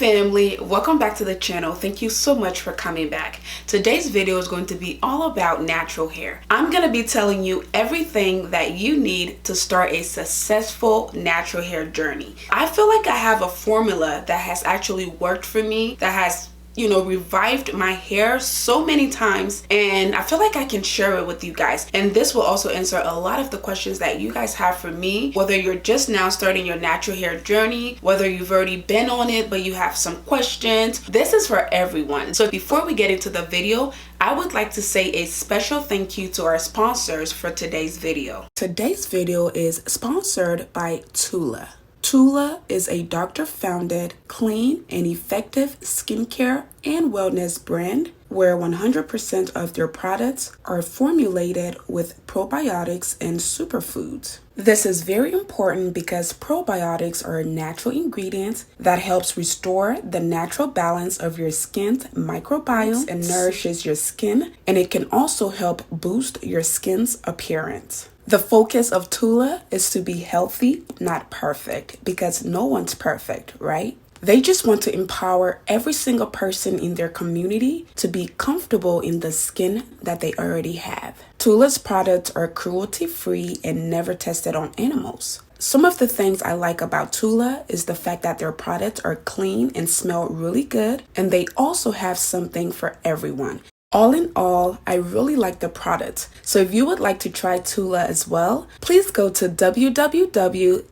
family, welcome back to the channel. Thank you so much for coming back. Today's video is going to be all about natural hair. I'm going to be telling you everything that you need to start a successful natural hair journey. I feel like I have a formula that has actually worked for me, that has revived my hair so many times, and I feel like I can share it with you guys. And this will also answer a lot of the questions that you guys have for me, whether you're just now starting your natural hair journey, whether you've already been on it but you have some questions. This is for everyone. So before we get into the video, I would like to say a special thank you to our sponsors for today's video. Today's video is sponsored by Tula. Tula is a doctor-founded, clean, and effective skincare and wellness brand where 100% of their products are formulated with probiotics and superfoods. This is very important because probiotics are natural ingredients that helps restore the natural balance of your skin's microbiome and nourishes your skin, and it can also help boost your skin's appearance. The focus of Tula is to be healthy, not perfect, because no one's perfect, right? They just want to empower every single person in their community to be comfortable in the skin that they already have. Tula's products are cruelty-free and never tested on animals. Some of the things I like about Tula is the fact that their products are clean and smell really good, and they also have something for everyone. All in all, I really like the product. So if you would like to try Tula as well, please go to www.tula.com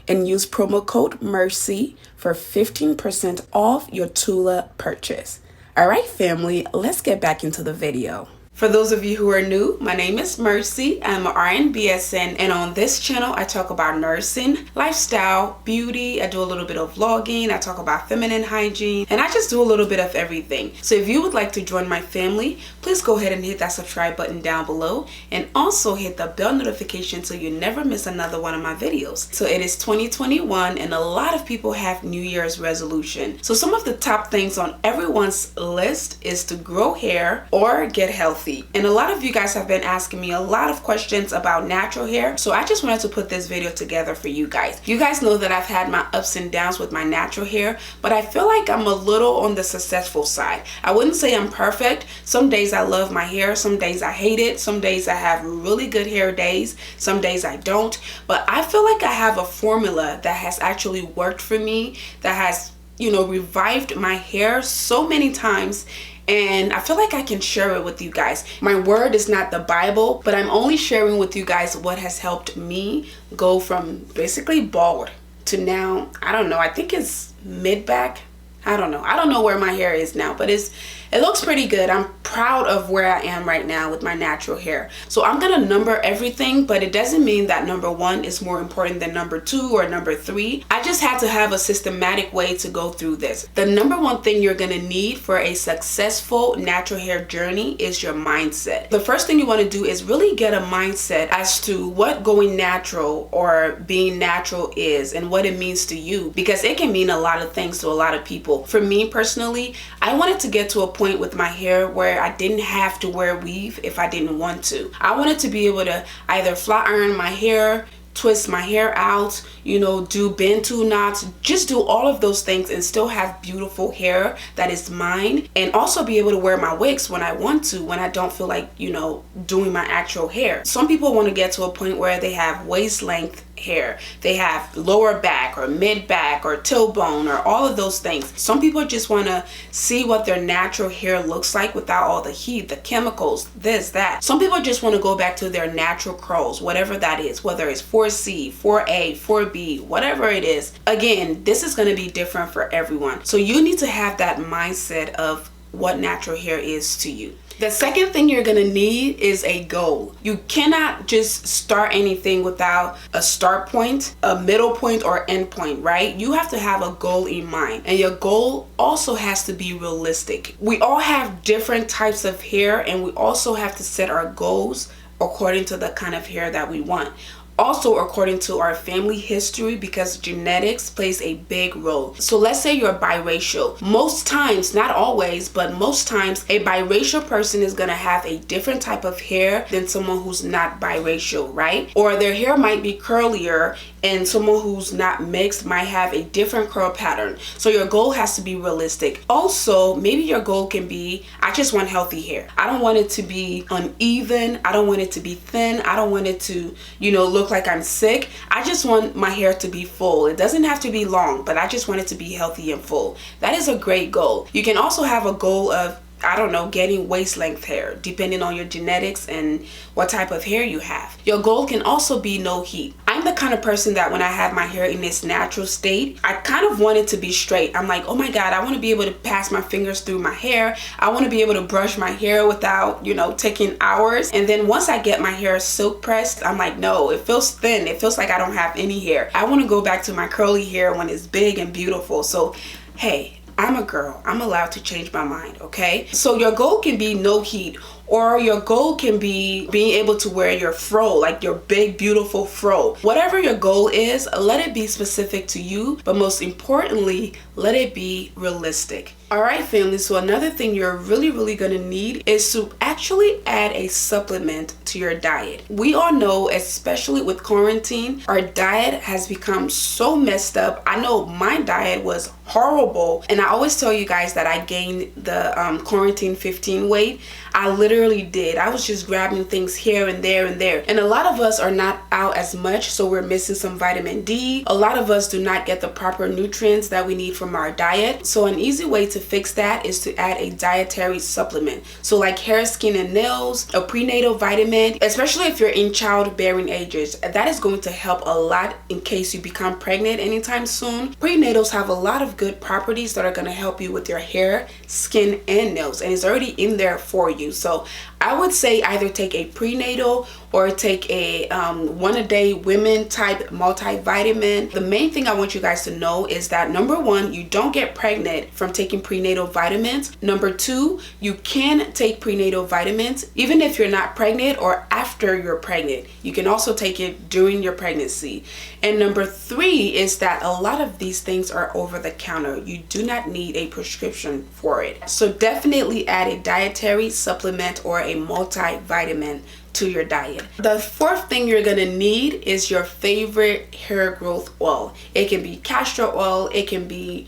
and use promo code MERCY for 15% off your Tula purchase. All right, family, let's get back into the video. For those of you who are new, my name is Mercy. I'm an RN BSN, and on this channel, I talk about nursing, lifestyle, beauty. I do a little bit of vlogging. I talk about feminine hygiene, and I just do a little bit of everything. So if you would like to join my family, please go ahead and hit that subscribe button down below, and also hit the bell notification so you never miss another one of my videos. So it is 2021, and a lot of people have New Year's resolution. So some of the top things on everyone's list is to grow hair or get healthy. And a lot of you guys have been asking me a lot of questions about natural hair, so I just wanted to put this video together for you guys. You guys know that I've had my ups and downs with my natural hair, but I feel like I'm a little on the successful side. I wouldn't say I'm perfect. Some days I love my hair, some days I hate it, some days I have really good hair days, some days I don't, but I feel like I have a formula that has actually worked for me, that has revived my hair so many times, and I feel like I can share it with you guys. My word is not the Bible, but I'm only sharing with you guys what has helped me go from basically bald to now, I don't know, I think it's mid-back. I don't know where my hair is now, but it looks pretty good. I'm proud of where I am right now with my natural hair. So I'm gonna number everything, but it doesn't mean that number 1 is more important than number 2 or number 3. I just had to have a systematic way to go through this. The number 1 thing you're gonna need for a successful natural hair journey is your mindset. The first thing you wanna do is really get a mindset as to what going natural or being natural is and what it means to you, because it can mean a lot of things to a lot of people. For me personally, I wanted to get to a point with my hair where I didn't have to wear weave if I didn't want to. I wanted to be able to either flat iron my hair, twist my hair out, do Bantu knots, just do all of those things and still have beautiful hair that is mine, and also be able to wear my wigs when I want to, when I don't feel like, doing my actual hair. Some people want to get to a point where they have waist length hair, they have lower back or mid back or tailbone or all of those things. Some people just want to see what their natural hair looks like without all the heat, the chemicals, this, that. Some people just want to go back to their natural curls, whatever that is, whether it's 4C, 4A, 4B, whatever it is. Again, this is going to be different for everyone. So you need to have that mindset of what natural hair is to you. The second thing you're gonna need is a goal. You cannot just start anything without a start point, a middle point, or end point, right? You have to have a goal in mind, and your goal also has to be realistic. We all have different types of hair, and we also have to set our goals according to the kind of hair that we want. Also according to our family history, because genetics plays a big role. So let's say you're biracial. Most times, not always, but most times a biracial person is going to have a different type of hair than someone who's not biracial, right? Or their hair might be curlier and someone who's not mixed might have a different curl pattern. So your goal has to be realistic. Also, maybe your goal can be, I just want healthy hair. I don't want it to be uneven. I don't want it to be thin. I don't want it to, you know, look like I'm sick. I just want my hair to be full. It doesn't have to be long, but I just want it to be healthy and full. That is a great goal. You can also have a goal of, I don't know, getting waist length hair, depending on your genetics and what type of hair you have. Your goal can also be no heat. I'm the kind of person that when I have my hair in its natural state, I kind of want it to be straight. I'm like, oh my God, I want to be able to pass my fingers through my hair. I want to be able to brush my hair without, you know, taking hours. And then once I get my hair silk pressed, I'm like, no, it feels thin. It feels like I don't have any hair. I want to go back to my curly hair when it's big and beautiful. So, hey, I'm a girl. I'm allowed to change my mind, okay? So your goal can be no heat, or your goal can be being able to wear your fro, like your big, beautiful fro. Whatever your goal is, let it be specific to you, but most importantly, let it be realistic. All right, family, so another thing you're really gonna need is to actually add a supplement to your diet. We all know, especially with quarantine, our diet has become so messed up. I know my diet was horrible, and I always tell you guys that I gained the quarantine 15 weight. I literally did. I was just grabbing things here and there and there. And a lot of us are not out as much, so we're missing some vitamin D. A lot of us do not get the proper nutrients that we need from our diet. So an easy way to fix that is to add a dietary supplement. So like hair, skin, and nails, a prenatal vitamin, especially if you're in childbearing ages. That is going to help a lot in case you become pregnant anytime soon. Prenatals have a lot of good properties that are going to help you with your hair, skin, and nails, and it's already in there for you. So I would say either take a prenatal or take a one a day women type multivitamin. The main thing I want you guys to know is that number one, you don't get pregnant from taking prenatal vitamins. Number two, you can take prenatal vitamins even if you're not pregnant or after you're pregnant. You can also take it during your pregnancy. And number three is that a lot of these things are over the counter. You do not need a prescription for it. So definitely add a dietary supplement or a multivitamin to your diet. The fourth thing you're gonna need is your favorite hair growth oil. It can be castor oil, it can be,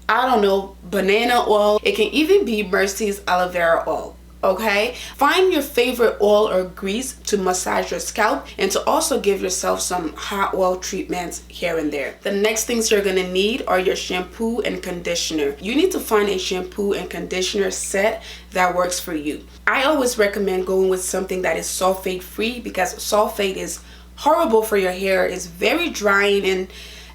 I don't know, banana oil, it can even be Mercy's aloe vera oil. Okay, find your favorite oil or grease to massage your scalp and to also give yourself some hot oil treatments here and there. The next things you're gonna need are your shampoo and conditioner. You need to find a shampoo and conditioner set that works for you. I always recommend going with something that is sulfate free because sulfate is horrible for your hair. It's very drying and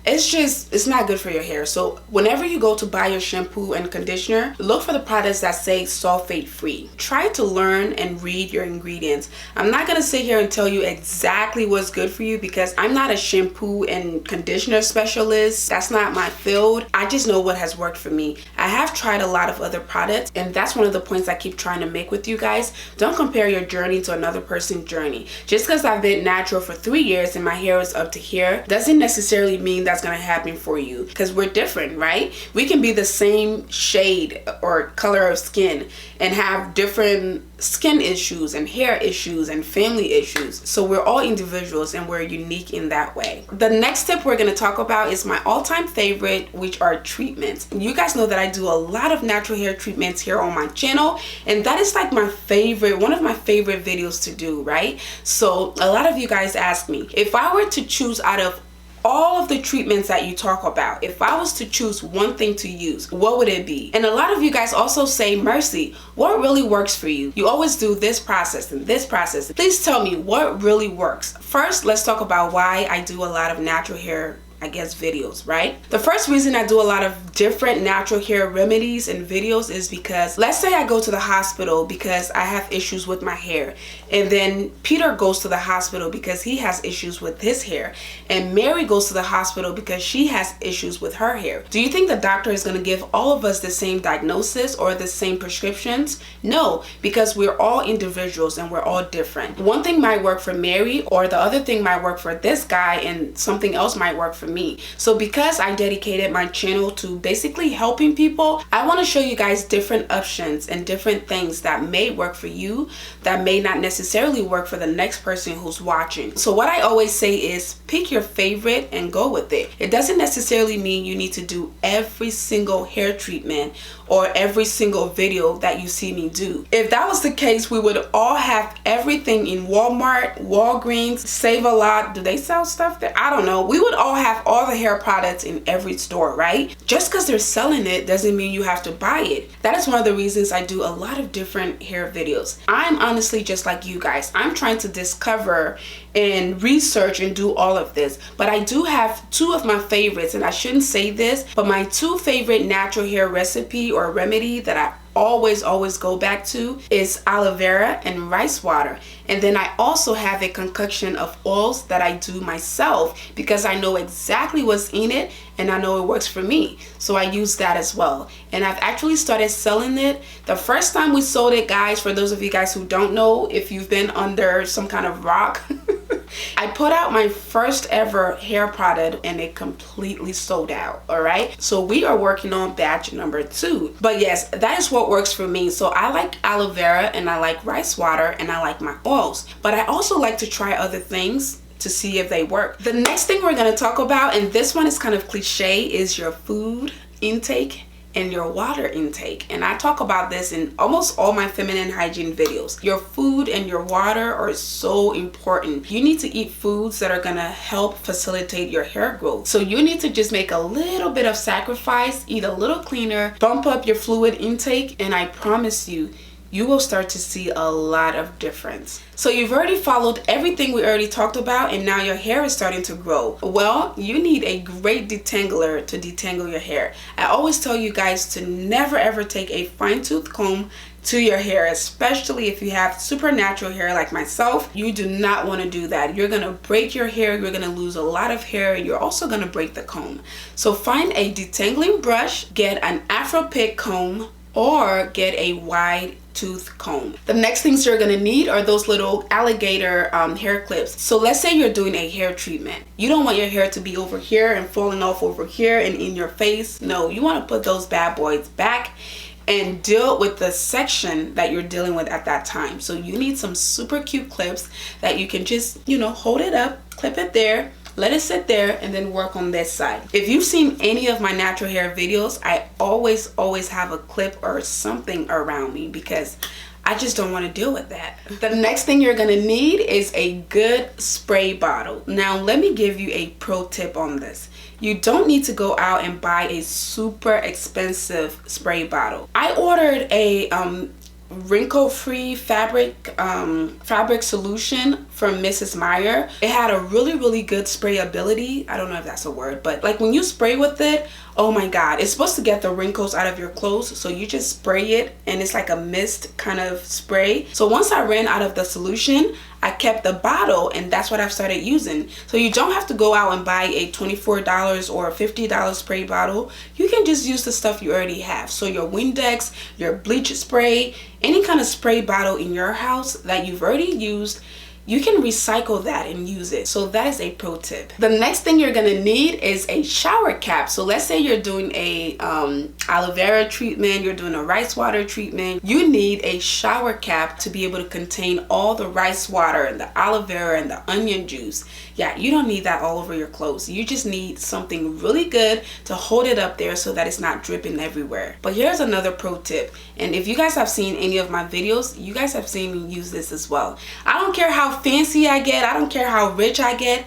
it's not good for your hair. So whenever you go to buy your shampoo and conditioner, look for the products that say sulfate free. Try to learn and read your ingredients. I'm not gonna sit here and tell you exactly what's good for you because I'm not a shampoo and conditioner specialist. That's not my field. I just know what has worked for me. I have tried a lot of other products, and that's one of the points I keep trying to make with you guys. Don't compare your journey to another person's journey. Just because I've been natural for 3 years and my hair is up to here doesn't necessarily mean that's gonna happen for you, because we're different, right? We can be the same shade or color of skin and have different skin issues and hair issues and family issues. So we're all individuals and we're unique in that way. The next tip we're going to talk about is my all-time favorite, which are treatments. You guys know that I do a lot of natural hair treatments here on my channel, and that is like my favorite, one of my favorite videos to do, right? So a lot of you guys ask me, if I were to choose out of all of the treatments that you talk about, if I was to choose one thing to use, what would it be? And a lot of you guys also say, Mercy, what really works for you? You always do this process and this process. Please tell me what really works. First, let's talk about why I do a lot of natural hair videos, right? The first reason I do a lot of different natural hair remedies and videos is because let's say I go to the hospital because I have issues with my hair, and then Peter goes to the hospital because he has issues with his hair, and Mary goes to the hospital because she has issues with her hair. Do you think the doctor is going to give all of us the same diagnosis or the same prescriptions? No, because we're all individuals and we're all different. One thing might work for Mary, or the other thing might work for this guy, and something else might work for me. So because I dedicated my channel to basically helping people, I want to show you guys different options and different things that may work for you that may not necessarily work for the next person who's watching. So what I always say is pick your favorite and go with it. It doesn't necessarily mean you need to do every single hair treatment or every single video that you see me do. If that was the case, we would all have everything in Walmart, Walgreens, Save a Lot. Do they sell stuff there? I don't know. We would all have all the hair products in every store, right? Just because they're selling it doesn't mean you have to buy it. That is one of the reasons I do a lot of different hair videos. I'm honestly just like you guys. I'm trying to discover and research and do all of this, but I do have two of my favorites, and I shouldn't say this, but my two favorite natural hair recipe or remedy that I always go back to is aloe vera and rice water. And then I also have a concoction of oils that I do myself because I know exactly what's in it and I know it works for me. So I use that as well. And I've actually started selling it. The first time we sold it, guys, for those of you guys who don't know, if you've been under some kind of rock, I put out my first ever hair product and it completely sold out. All right, so we are working on batch number 2. But yes, that is what works for me. So I like aloe vera and I like rice water and I like my oils, but I also like to try other things to see if they work. The next thing we're going to talk about, and this one is kind of cliche, is your food intake and your water intake. And I talk about this in almost all my feminine hygiene videos. Your food and your water are so important. You need to eat foods that are gonna help facilitate your hair growth. So you need to just make a little bit of sacrifice, eat a little cleaner, bump up your fluid intake, and I promise you, you will start to see a lot of difference. So you've already followed everything we already talked about, and now your hair is starting to grow. Well, you need a great detangler to detangle your hair. I always tell you guys to never ever take a fine-tooth comb to your hair, especially if you have super natural hair like myself. You do not want to do that. You're gonna break your hair, you're gonna lose a lot of hair, you're also gonna break the comb. So find a detangling brush, get an Afro pick comb, or get a wide tooth comb. The next things you're gonna need are those little alligator hair clips. So let's say you're doing a hair treatment. You don't want your hair to be over here and falling off over here and in your face. No, you want to put those bad boys back and deal with the section that you're dealing with at that time. So you need some super cute clips that you can just, you know, hold it up, clip it there, let it sit there, and then work on this side. If you've seen any of my natural hair videos, I always have a clip or something around me because I just don't want to deal with that. The next thing you're gonna need is a good spray bottle. Now let me give you a pro tip on this. You don't need to go out and buy a super expensive spray bottle. I ordered a wrinkle-free fabric solution from Mrs. Meyer. It had a really good sprayability. I don't know if that's a word, but like when you spray with it, oh my god, it's supposed to get the wrinkles out of your clothes. So you just spray it and it's like a mist kind of spray. So once I ran out of the solution, I kept the bottle, and that's what I've started using. So you don't have to go out and buy a $24 or $50 spray bottle. You can just use the stuff you already have. So your Windex, your bleach spray, any kind of spray bottle in your house that you've already used, you can recycle that and use it. So that is a pro tip. The next thing you're gonna need is a shower cap. So let's say you're doing a aloe vera treatment, you're doing a rice water treatment. You need a shower cap to be able to contain all the rice water and the aloe vera and the onion juice. Yeah, you don't need that all over your clothes. You just need something really good to hold it up there so that it's not dripping everywhere. But here's another pro tip. And if you guys have seen any of my videos, you guys have seen me use this as well. I don't care how fancy I get, I don't care how rich I get,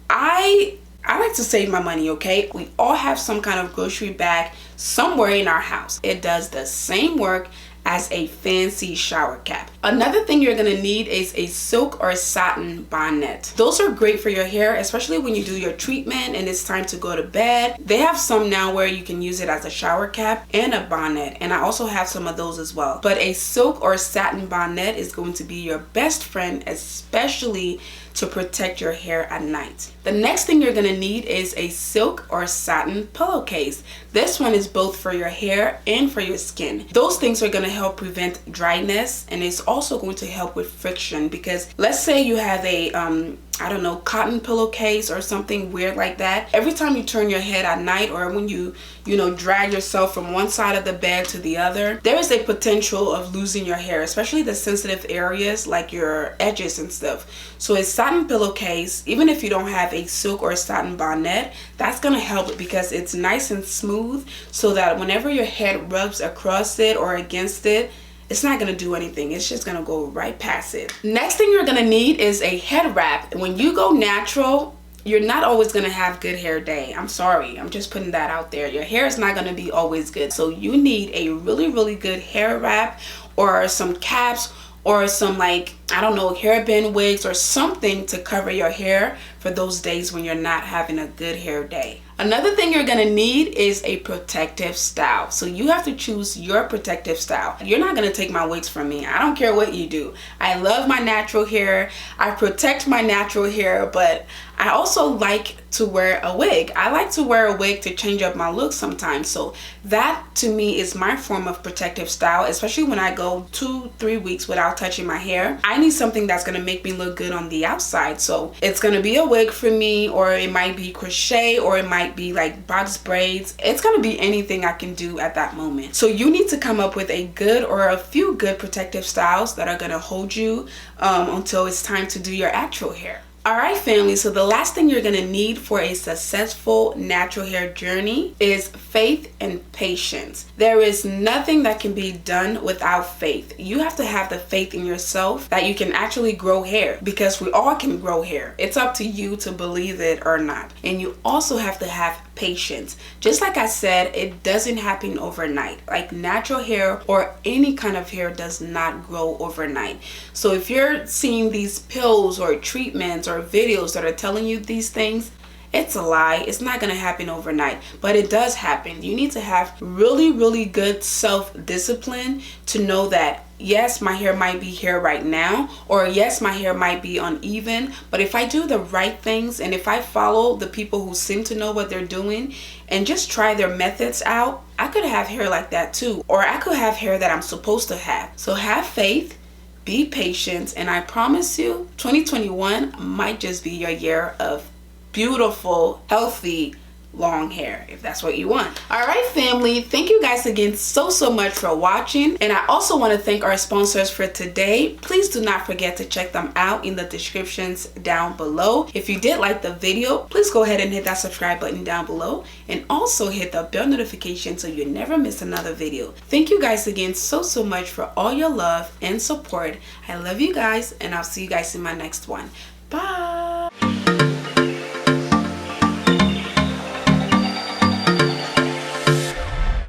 I like to save my money, okay? We all have some kind of grocery bag somewhere in our house. It does the same work as a fancy shower cap. Another thing you're gonna need is a silk or satin bonnet. Those are great for your hair, especially when you do your treatment and it's time to go to bed. They have some now where you can use it as a shower cap and a bonnet, and I also have some of those as well. But a silk or satin bonnet is going to be your best friend, especially to protect your hair at night. The next thing you're gonna need is a silk or satin pillowcase. This one is both for your hair and for your skin. Those things are gonna help prevent dryness, and it's also going to help with friction, because let's say you have a I don't know, cotton pillowcase or something weird like that. Every time you turn your head at night, or when you drag yourself from one side of the bed to the other, there is a potential of losing your hair, especially the sensitive areas like your edges and stuff. So a satin pillowcase, even if you don't have a silk or a satin bonnet, that's gonna help because it's nice and smooth, so that whenever your head rubs across it or against it, it's not gonna do anything. It's just gonna go right past it. Next thing you're gonna need is a head wrap. When you go natural, you're not always gonna have good hair day. I'm sorry, I'm just putting that out there. Your hair is not gonna be always good. So you need a really, really good hair wrap, or some caps, or some, like, I don't know, hairband wigs or something to cover your hair for those days when you're not having a good hair day. Another thing you're gonna need is a protective style. So you have to choose your protective style. You're not gonna take my wigs from me. I don't care what you do. I love my natural hair. I protect my natural hair, but I also like to wear a wig. I like to wear a wig to change up my look sometimes. So that to me is my form of protective style, especially when I go 2-3 weeks without touching my hair. I need something that's gonna make me look good on the outside. So it's gonna be a wig for me, or it might be crochet, or it might be like box braids. It's gonna be anything I can do at that moment. So you need to come up with a good, or a few good protective styles that are gonna hold you until it's time to do your actual hair. Alright family, so the last thing you're gonna need for a successful natural hair journey is faith and patience. There is nothing that can be done without faith. You have to have the faith in yourself that you can actually grow hair, because we all can grow hair. It's up to you to believe it or not. And you also have to have patience. Just like I said, it doesn't happen overnight. Like natural hair or any kind of hair does not grow overnight. So if you're seeing these pills or treatments or videos that are telling you these things, it's a lie. It's not going to happen overnight, but it does happen. You need to have really, really good self-discipline to know that yes, my hair might be here right now, or yes, my hair might be uneven, but if I do the right things, and if I follow the people who seem to know what they're doing and just try their methods out, I could have hair like that too, or I could have hair that I'm supposed to have. So have faith, be patient, and I promise you 2021 might just be your year of beautiful, healthy, long hair, if that's what you want. All right family, thank you guys again so much for watching, and I also want to thank our sponsors for today. Please do not forget to check them out in the descriptions down below. If you did like the video, please go ahead and hit that subscribe button down below, and also hit the bell notification so you never miss another video. Thank you guys again so much for all your love and support. I love you guys, and I'll see you guys in my next one. Bye.